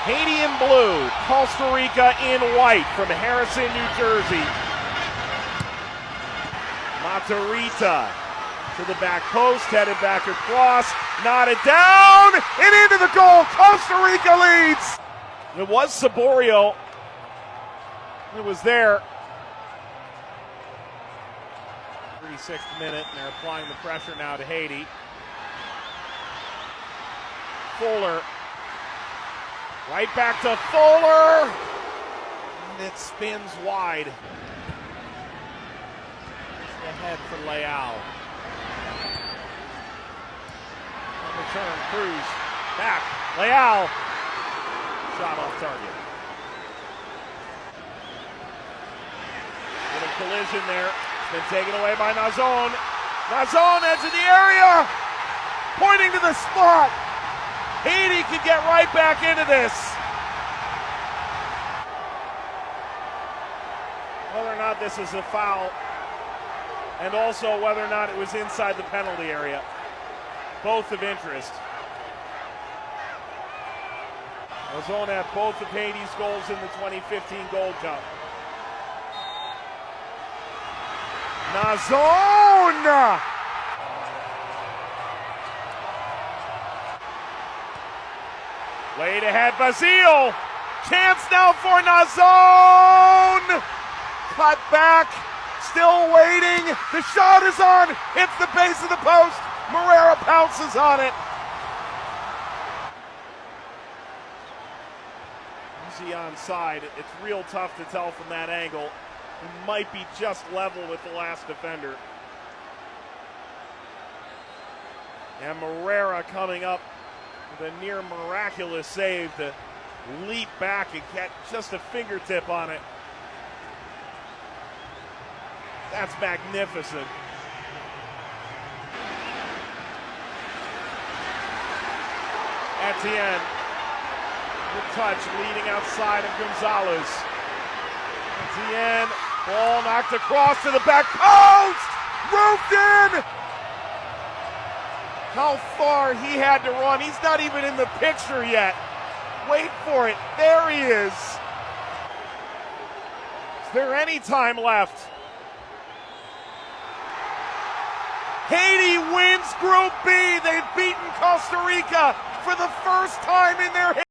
Haiti in blue, Costa Rica in white from Harrison, New Jersey. Matarrita to the back post, headed back across, knotted down, and into the goal. Costa Rica leads. It was Saborio. It was there. 36th minute, and they're applying the pressure now to Haiti. Fuller. Right back to Fuller. And it spins wide. Ahead for Leal. On the turn, Cruz. Back. Leal. Shot off target. Little collision there. It's been taken away by Nazon. Nazon edge of the area. Pointing to the spot. Haiti could get right back into this. Whether or not this is a foul, and also whether or not it was inside the penalty area. Both of interest. Nazon had both of Haiti's goals in the 2015 Gold Cup. Nazon! Laid ahead, Basile. Chance now for Nazon. Cut back. Still waiting. The shot is on. Hits the base of the post. Moreira pounces on it. Easy onside. It's real tough to tell from that angle. He might be just level with the last defender. And Moreira coming up with a near miraculous save to leap back and get just a fingertip on it. That's magnificent. Etienne, good touch, leading outside of Gonzalez. Etienne, ball knocked across to the back post! Roofed in! How far he had to run. He's not even in the picture yet. Wait for it. There he is. Is there any time left? Haiti wins Group B. They've beaten Costa Rica for the first time in their history.